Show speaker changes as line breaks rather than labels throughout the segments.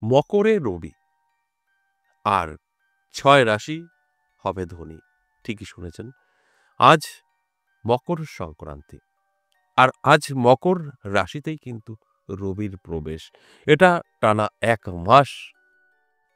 মকরে রবি আর ৬ রাশি হবে ধনী। ঠিকই শুনেছেন। আজ মকর সংক্রান্তি। আর আজ মকর রাশিতেই কিন্তু রবির প্রবেশ। এটা টানা ১ মাস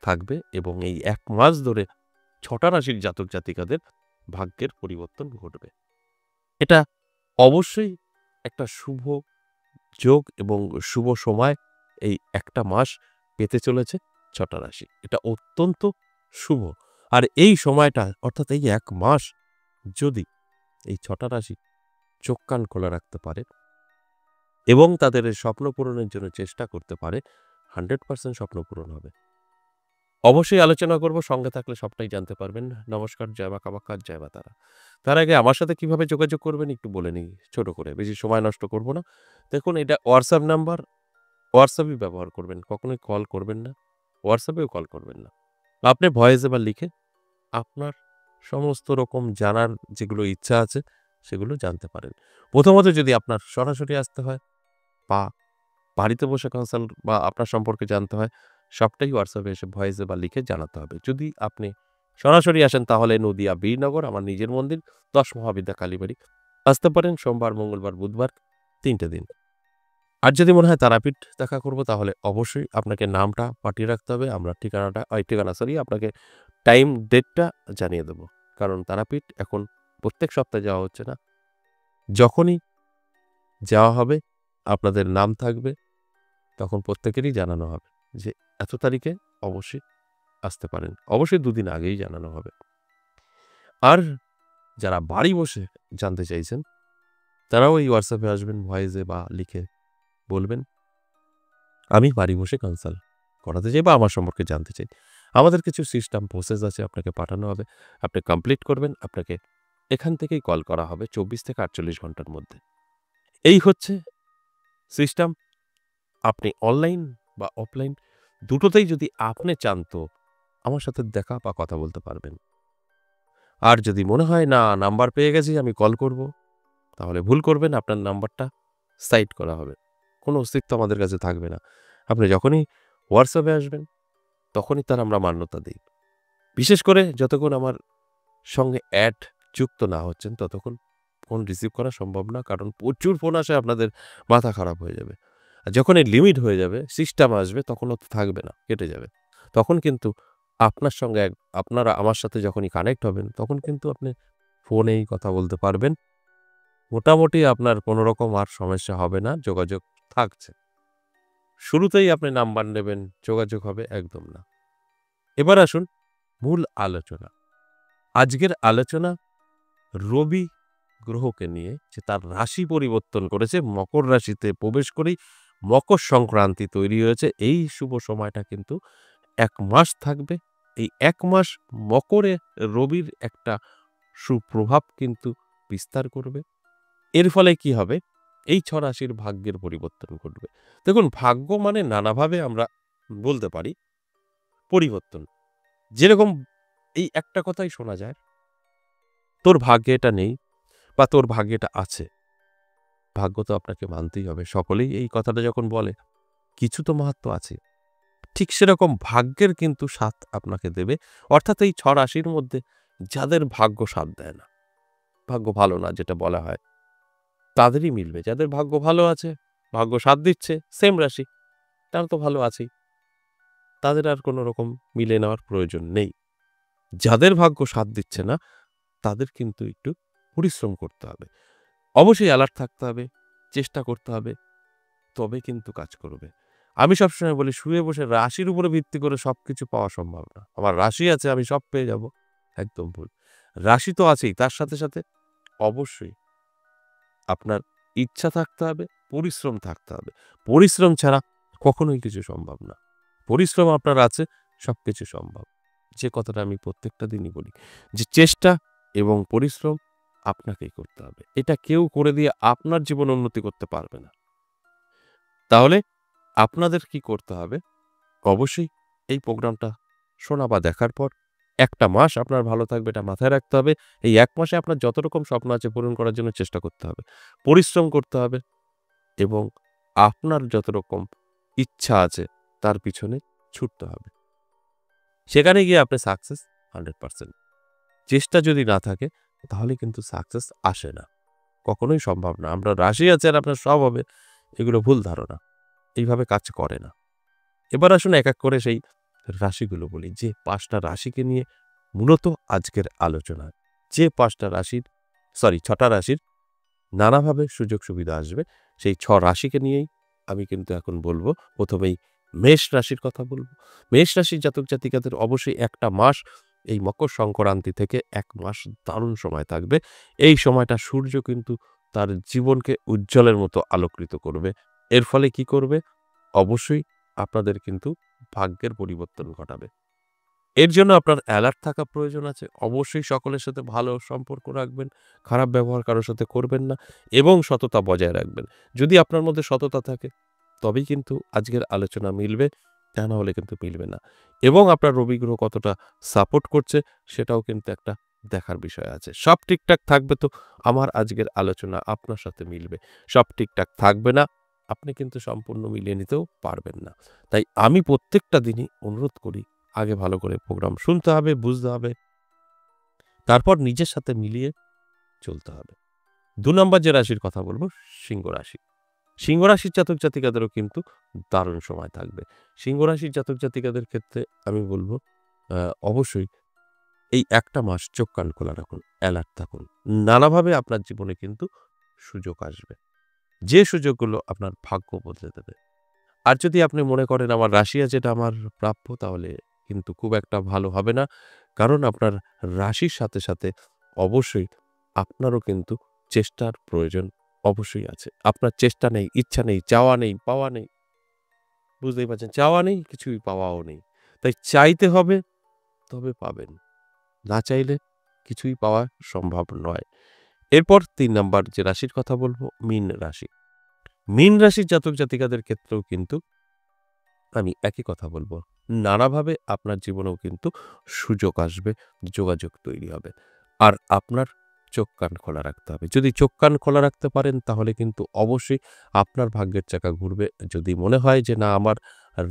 থাকবে এবং এই ১ মাস ধরে ৬টা রাশির জাতক জাতিকাদের ভাগ্যের পরিবর্তন ঘটবে। এটা অবশ্যই একটা শুভ যোগ এবং শুভ সময় এই একটা মাস পেতে চলেছে ৬টা রাশি। এটা অত্যন্ত শুভ। আর এই সময়টা অর্থাৎ এই ১ মাস যদি এই ৬টা রাশি চোখ কান খোলা রাখতে পারে এবং তাদের এই স্বপ্ন পূরণের জন্য চেষ্টা করতে পারে, 100% স্বপ্ন পূরণ হবে। অবশ্যই আলোচনা করব, সঙ্গে থাকলে সবটাই জানতে পারবেন। নমস্কার, জয় মা কামাখ্যা, জয় মা তারা। তার আগে আমার সাথে কিভাবে যোগাযোগ করবেন একটু বলে নিই ছোট করে, বেশি সময় নষ্ট করব না। দেখুন, এটা হোয়াটসঅ্যাপ নাম্বার, হোয়াটসঅ্যাপই ব্যবহার করবেন, কখনোই কল করবেন না, হোয়াটসঅ্যাপেও কল করবেন না। আপনি ভয়েসে বা লিখে আপনার সমস্ত রকম জানার যেগুলো ইচ্ছা আছে সেগুলো জানতে পারেন। প্রথমত যদি আপনার সরাসরি আসতে হয় বা বাড়িতে বসে কনসাল্ট বা আপনার সম্পর্কে জানতে হয়, সবটাই হোয়াটসঅ্যাপে এসে ভয়েসে বা লিখে জানাতে হবে। যদি আপনি সরাসরি আসেন তাহলে নদিয়া বীরনগর, আমার নিজের মন্দির, ১০ মহাবিদ্যা কালীবাড়ি। আসতে পারেন সোমবার, মঙ্গলবার, বুধবার, ৩ টে দিন। আর যদি মনে হয় তারাপীঠ দেখা করব তাহলে অবশ্যই আপনাকে নামটা পাঠিয়ে রাখতে হবে। আমরা আপনাকে টাইম ডেটটা জানিয়ে দেব। কারণ তারাপীঠ এখন প্রত্যেক সপ্তাহে যাওয়া হচ্ছে না। যখনই যাওয়া হবে আপনাদের নাম থাকবে, তখন প্রত্যেকেরই জানানো হবে যে এত তারিখে অবশ্যই আসতে পারেন। অবশ্যই ২ দিন আগেই জানানো হবে। আর যারা বাড়ি বসে জানতে চাইছেন তারাও এই হোয়াটসঅ্যাপে আসবেন, ভয়েসে বা লিখে বলবেন, আমি বাড়ি বসে কনসাল্ট করাতে চাই বা আমার সম্পর্কে জানতে চাই। আমাদের কিছু সিস্টেম প্রসেস আছে, আপনাকে পাঠানো হবে। আপনি কমপ্লিট করবেন, আপনাকে এখান থেকেই কল করা হবে ২৪ থেকে ৪৮ ঘন্টার মধ্যে। এই হচ্ছে সিস্টেম। আপনি অনলাইন বা অফলাইন দুটোতেই যদি আপনি চান তো আমার সাথে দেখা বা কথা বলতে পারবেন। আর যদি মনে হয় না নাম্বার পেয়ে গেছি আমি কল করব, তাহলে ভুল করবেন, আপনার নাম্বারটা সাইড করা হবে। কোনো অস্তিত্ব আমাদের কাছে থাকবে না। আপনি যখনই হোয়াটসঅ্যাপে আসবেন তখনই তার আমরা মান্যতা দিই। বিশেষ করে যতক্ষণ আমার সঙ্গে যুক্ত না হচ্ছেন ততক্ষণ ফোন রিসিভ করা সম্ভব না। কারণ প্রচুর ফোন আসে, আপনাদের মাথা খারাপ হয়ে যাবে। আর যখন এর লিমিট হয়ে যাবে, সিস্টেম আসবে, তখন ও তো থাকবে না, কেটে যাবে। তখন কিন্তু আপনার সঙ্গে আপনারা আমার সাথে যখনই কানেক্ট হবেন তখন কিন্তু আপনি ফোনেই কথা বলতে পারবেন। মোটামুটি আপনার কোনো রকম আর সমস্যা হবে না, যোগাযোগ থাকছে। শুরুতেই আপনি নাম্বার নেবেন, যোগাযোগ হবে, একদম না। এবার আসুন মূল আলোচনা। আজকের আলোচনা রবি গ্রহকে নিয়ে, যে তার রাশি পরিবর্তন করেছে, মকর রাশিতে প্রবেশ করেই মকর সংক্রান্তি তৈরি হয়েছে। এই শুভ সময়টা কিন্তু ১ মাস থাকবে। এই ১ মাস মকরে রবির একটা সুপ্রভাব কিন্তু বিস্তার করবে। এর ফলে কি হবে? এই ৬ রাশির ভাগ্যের পরিবর্তন ঘটবে। দেখুন, ভাগ্য মানে নানাভাবে আমরা বলতে পারি পরিবর্তন। যেরকম এই একটা কথাই শোনা যায়, তোর ভাগ্যে এটা নেই বা তোর ভাগ্যে এটা আছে। ভাগ্য তো আপনাকে মানতেই হবে। সকলেই এই কথাটা যখন বলে, কিছু তো মাহাত্ম্য আছে। ঠিক সেরকম ভাগ্যের কিন্তু সাথ আপনাকে দেবে। অর্থাৎ এই ৬ রাশির মধ্যে যাদের ভাগ্য সাথ দেয় না, ভাগ্য ভালো না যেটা বলা হয়, তাদেরই মিলবে। যাদের ভাগ্য ভালো আছে, ভাগ্য সাথ দিচ্ছে, সেম রাশি, তারা তো ভালো আছেই। তাদের আর কোনো রকম মিলে নেওয়ার প্রয়োজন নেই। যাদের ভাগ্য সাথ দিচ্ছে না, তাদের কিন্তু একটু পরিশ্রম করতে হবে। অবশ্যই অ্যালার্ট থাকতে হবে, চেষ্টা করতে হবে, তবে কিন্তু কাজ করবে। আমি সবসময় বলি, শুয়ে বসে রাশির উপরে ভিত্তি করে সবকিছু পাওয়া সম্ভব না। আমার রাশি আছে, আমি সব পেয়ে যাব, একদম ভুল। রাশি তো আছেই, তার সাথে, সাথে অবশ্যই আপনার ইচ্ছা থাকতে হবে, পরিশ্রম থাকতে হবে। পরিশ্রম ছাড়া কখনোই কিছু সম্ভব না। পরিশ্রম আপনার আছে, সবকিছু সম্ভব। যে কথাটা আমি প্রত্যেকটা দিনই বলি, যে চেষ্টা এবং পরিশ্রম আপনাকেই করতে হবে। এটা কেউ করে দিয়ে আপনার জীবন উন্নতি করতে পারবে না। তাহলে আপনাদের কি করতে হবে? অবশ্যই এই প্রোগ্রামটা শোনা বা দেখার পর ১ টা মাস আপনার ভালো থাকবে, এটা মাথায় রাখতে হবে। এই ১ মাসে আপনার যত রকম স্বপ্ন আছে পূরণ করার জন্য চেষ্টা করতে হবে। পরিশ্রম করতে হবে এবং আপনার যত রকম ইচ্ছা আছে তার পিছনে ছুটতে হবে। সেখানে গিয়ে আপনি সাকসেস 100%। চেষ্টা যদি না থাকে তাহলে কিন্তু সাকসেস আসে না। কখনোই সম্ভব না। আপনার রাশি আছে আর আপনার সব হবে, এগুলো ভুল ধারণা। এইভাবে কাজ করে না। এবার আসুন এক, এক করে সেই রাশিগুলো বলি। যে ৫ টা রাশিকে নিয়ে মূলত আজকের আলোচনা। যে ৫ টা রাশির ৬ টা রাশির নানাভাবে সুযোগ সুবিধা আসবে, সেই ৬ রাশিকে নিয়েই আমি কিন্তু এখন বলব। ১ম এই মেষ রাশির কথা বলব। মেষ রাশির জাতক জাতিকাদের অবশ্যই একটা মাস এই মকর সংক্রান্তি থেকে ১ মাস দারুণ সময় থাকবে। এই সময়টা সূর্য কিন্তু তার জীবনকে উজ্জ্বলের মতো আলোকৃত করবে। এর ফলে কি করবে? অবশ্যই আপনাদের কিন্তু ভাগ্যের পরিবর্তন ঘটাবে। এর জন্য আপনার অ্যালার্ট থাকা প্রয়োজন আছে। অবশ্যই সকলের সাথে ভালো সম্পর্ক রাখবেন। খারাপ ব্যবহার কারো সাথে করবেন না এবং সততা বজায় রাখবেন। যদি আপনার মধ্যে সততা থাকে তবেই কিন্তু আজকের আলোচনা মিলবে, তা না হলে কিন্তু মিলবে না। এবং আপনার রবি গ্রহ কতটা সাপোর্ট করছে সেটাও কিন্তু একটা দেখার বিষয় আছে। সব ঠিকঠাক থাকবে তো আমার আজকের আলোচনা আপনার সাথে মিলবে। সব ঠিকঠাক থাকবে না, আপনি কিন্তু সম্পূর্ণ মিলিয়ে নিতেও পারবেন না। তাই আমি প্রত্যেকটা দিনই অনুরোধ করি আগে ভালো করে প্রোগ্রাম শুনতে হবে, বুঝতে হবে। তারপর নিজের সাথে মিলিয়ে চলতে হবে। ২ নম্বর যে রাশির কথা বলব, সিংহ রাশি। সিংহ রাশির জাতক জাতিকাদেরও কিন্তু দারুণ সময় থাকবে। সিংহ রাশির জাতক জাতিকাদের ক্ষেত্রে আমি বলব আ অবশ্যই এই একটা মাস চোখ কান খোলা রাখুন, অ্যালার্ট থাকুন। নানাভাবে আপনার জীবনে কিন্তু সুযোগ আসবে। যে সুযোগগুলো আপনার ভাগ্য বদলে দেবে। আর যদি আপনি মনে করেন আমার রাশি আছে এটা আমার প্রাপ্য তাহলে কিন্তু খুব একটা ভালো হবে না। কারণ আপনার রাশির সাথে, সাথে অবশ্যই আপনারও কিন্তু চেষ্টার প্রয়োজন অবশ্যই আছে। আপনার চেষ্টা নেই, ইচ্ছা নেই, চাওয়া নেই, পাওয়া নেই। বুঝতেই পারছেন? চাওয়া নেই, কিছুই পাওয়াও নেই। তাই চাইতে হবে তবে পাবেন। না চাইলে কিছুই পাওয়া সম্ভব নয়। এরপর ৩ নাম্বার যে রাশির কথা বলব, মীন রাশি। মীন রাশির জাতক জাতিকাদের ক্ষেত্রেও কিন্তু আমি একই কথা বলব। নানাভাবে আপনার জীবনেও কিন্তু সুযোগ আসবে, যোগাযোগ তৈরি হবে। আর আপনার চোখ কান খোলা রাখতে হবে। যদি চোখ কান খোলা রাখতে পারেন তাহলে কিন্তু অবশ্যই আপনার ভাগ্যের চাকা ঘুরবে। যদি মনে হয় যে না আমার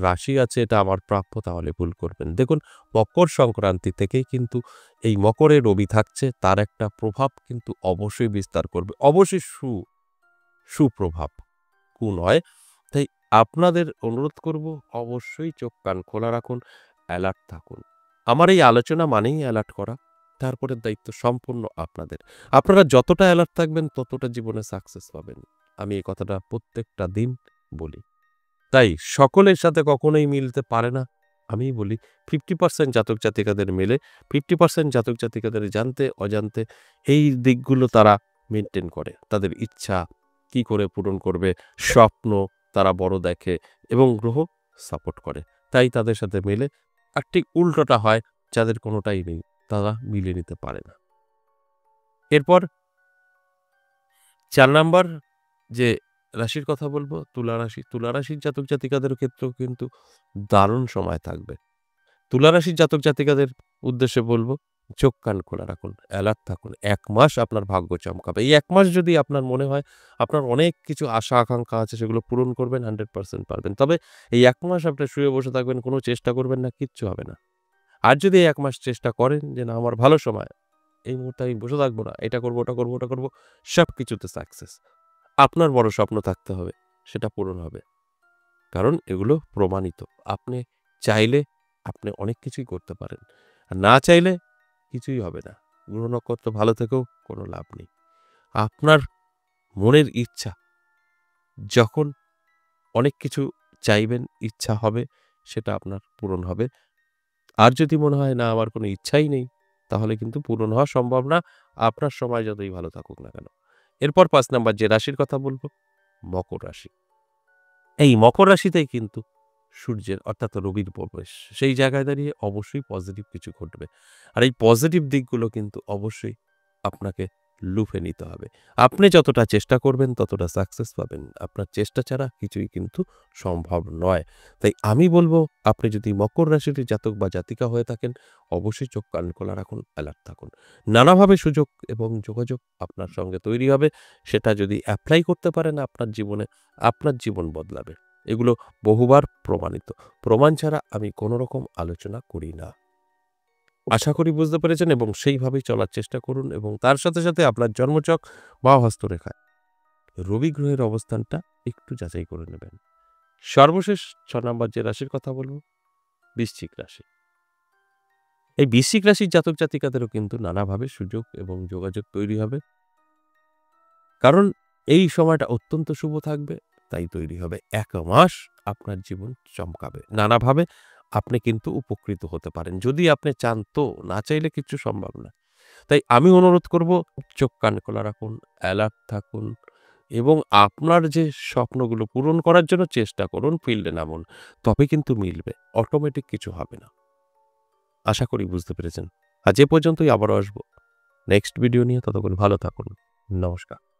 রাশি আছে এটা আমার প্রাপ্য তাহলে ভুল করবেন। দেখুন মকর সংক্রান্তি থেকেই কিন্তু এই মকরে রবি থাকছে তার একটা প্রভাব কিন্তু অবশ্যই বিস্তার করবে। অবশ্যই সুপ্রভাব, নয়। তাই আপনাদের অনুরোধ করব অবশ্যই চোখ কান খোলা রাখুন, অ্যালার্ট থাকুন। আমার এই আলোচনা মানেই অ্যালার্ট করা। তারপরের দায়িত্ব সম্পূর্ণ আপনাদের। আপনারা যতটা অ্যালার্ট থাকবেন ততটা জীবনে সাকসেস পাবেন। আমি এই কথাটা প্রত্যেকটা দিন বলি। তাই সকলের সাথে কখনোই মিলতে পারে না। আমিই বলি 50% জাতক জাতিকাদের মেলে, 50% জাতক জাতিকাদের জানতে অজান্তে এই দিকগুলো তারা মেইনটেইন করে। তাদের ইচ্ছা কি করে পূরণ করবে, স্বপ্ন তারা বড় দেখে এবং গ্রহ সাপোর্ট করে। তাই তাদের সাথে মেলে। আর ঠিক উল্টোটা হয় যাদের কোনোটাই নেই, তারা মিলিয়ে নিতে পারে না। এরপর ৪ নাম্বার যে রাশির কথা বলব তুলা রাশি। তুলা রাশির জাতক জাতিকাদের ক্ষেত্রেও কিন্তু দারুণ সময় থাকবে। তুলা রাশির জাতক জাতিকাদের উদ্দেশ্যে বলব চোখ কান খোলা রাখুন, অ্যালার্ট থাকুন। ১ মাস আপনার ভাগ্য চমকাবে। এই ১ মাস যদি আপনার মনে হয় আপনার অনেক কিছু আশা আকাঙ্ক্ষা আছে সেগুলো পূরণ করবেন 100% পারবেন। তবে এই ১ মাস আপনি শুয়ে বসে থাকবেন, কোনো চেষ্টা করবেন না, কিচ্ছু হবে না। আর যদি এই ১ মাস চেষ্টা করেন যে না আমার ভালো সময়, এই মুহূর্তে আমি বসে থাকবো না। এটা করব, ওটা করব, ওটা করব। সবকিছুতে সাকসেস। আপনার বড় স্বপ্ন থাকতে হবে। সেটা পূরণ হবে। কারণ এগুলো প্রমাণিত। আপনি চাইলে আপনি অনেক কিছুই করতে পারেন। আর না চাইলে কিছুই হবে না। গ্রহ নক্ষত্র ভালো থেকেও কোনো লাভ নেই। আপনার মনের ইচ্ছা যখন অনেক কিছু চাইবেন, ইচ্ছা হবে, সেটা আপনার পূরণ হবে। আর যদি মনে হয় না আমার কোনো ইচ্ছাই নেই, তাহলে কিন্তু পূরণ হওয়া সম্ভব না। আপনার সময় যতই ভালো থাকুক না কেন। এরপর ৫ নাম্বার যে রাশির কথা বলব, মকর রাশি। এই মকর রাশিতেই কিন্তু সূর্যের অর্থাৎ রবির প্রবেশ। সেই জায়গায় দাঁড়িয়ে অবশ্যই পজিটিভ কিছু ঘটবে। আর এই পজিটিভ দিকগুলো কিন্তু অবশ্যই আপনাকে লুফে নিতে হবে। আপনি যতটা চেষ্টা করবেন ততটা সাকসেস পাবেন। আপনার চেষ্টা ছাড়া কিছুই কিন্তু সম্ভব নয়। তাই আমি বলব আপনি যদি মকর রাশির জাতক বা জাতিকা হয়ে থাকেন অবশ্যই চোখ কান খোলা রাখুন, অ্যালার্ট থাকুন। নানাভাবে সুযোগ এবং যোগাযোগ আপনার সঙ্গে তৈরি হবে। সেটা যদি এপ্লাই করতে পারেন আপনার জীবনে, আপনার জীবন বদলাবে। এগুলো বহুবার প্রমাণিত। প্রমাণ ছাড়া আমি কোনো রকম আলোচনা করি না। আশা করি বুঝতে পেরেছেন এবং সেইভাবেই চলার চেষ্টা করুন এবং তার সাথে, সাথে আপনার জন্মছক বা হস্তরেখায় রবি গ্রহের অবস্থানটা একটু যাচাই করে নেবেন। সর্বশেষ ৬ নাম্বার যে রাশির কথা বলব, বৃশ্চিক রাশি। এই বৃশ্চিক রাশির জাতক জাতিকাদেরও কিন্তু নানাভাবে সুযোগ এবং যোগাযোগ তৈরি হবে। কারণ এই সময়টা অত্যন্ত শুভ থাকবে, তাই তৈরি হবে। ১ মাস আপনার জীবন চমকাবে। নানাভাবে আপনি কিন্তু উপকৃত হতে পারেন। যদি আপনি চান তো, না চাইলে কিচ্ছু সম্ভব না। তাই আমি অনুরোধ করব চোখ কান খোলা রাখুন, অ্যালার্ট থাকুন এবং আপনার যে স্বপ্নগুলো পূরণ করার জন্য চেষ্টা করুন, ফিল্ডে নামুন। তবে কিন্তু মিলবে। অটোমেটিক কিছু হবে না। আশা করি বুঝতে পেরেছেন। আজ এ পর্যন্তই, আবারও আসব নেক্সট ভিডিও নিয়ে। ততক্ষণ ভালো থাকুন। নমস্কার।